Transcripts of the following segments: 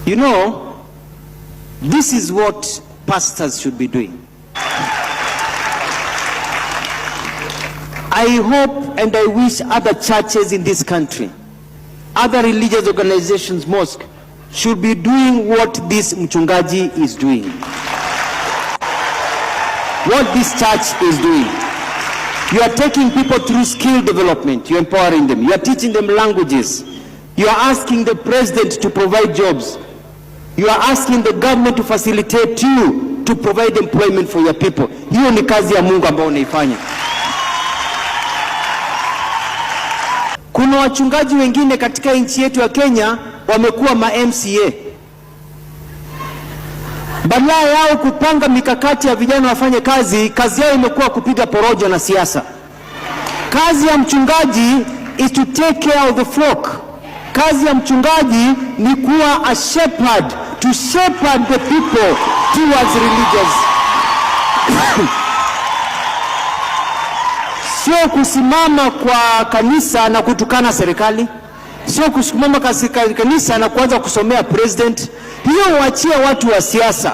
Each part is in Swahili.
You know, this is what pastors should be doing. I hope and I wish other churches in this country, other religious organizations, mosque, should be doing what this mchungaji is doing. What this church is doing. You are taking people through skill development. You are empowering them. You are teaching them languages. You are asking the president to provide jobs. You are asking the government to facilitate you to provide employment for your people. Hiyo ni kazi ya Mungu ambayo unaifanya. Kuna wachungaji wengine katika nchi yetu ya Kenya wamekuwa ma MCA. Badala yao kupanga mikakati ya vijana wafanye kazi, kazi yao imekuwa kupiga porojo na siasa. Kazi ya mchungaji is to take care of the flock. Kazi ya mchungaji ni kuwa a shepherd, to shepherd the people towards religious. Sio kusimama kwa kanisa na kutukana serikali. Sio kusimama kwa kanisa na kuanza kusomea president. Hiyo waachie watu wa siasa.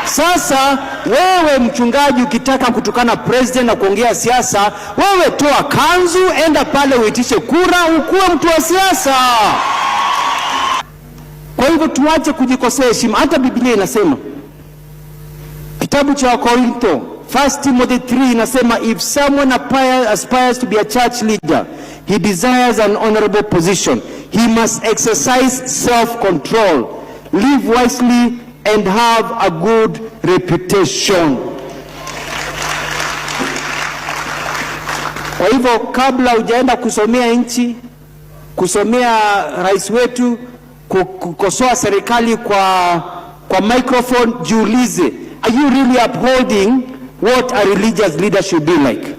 Sasa wewe mchungaji ukitaka kutukana president na kuongea siasa, wewe toa kanzu, enda pale uitishe kura, ukuwe mtu wa siasa. Kwa hivyo tuache kujikosea heshima. Hata Biblia inasema, kitabu cha Wakorintho 1 Timothy 3 inasema, if someone aspires to be a church leader, he desires an honorable position, he must exercise self-control, live wisely and have a good reputation. Kwa hivyo kabla hujaenda kusomea nchi, kusomea rais wetu, kukosoa serikali kwa microphone, jiulize, are you really upholding what a religious leader should be like?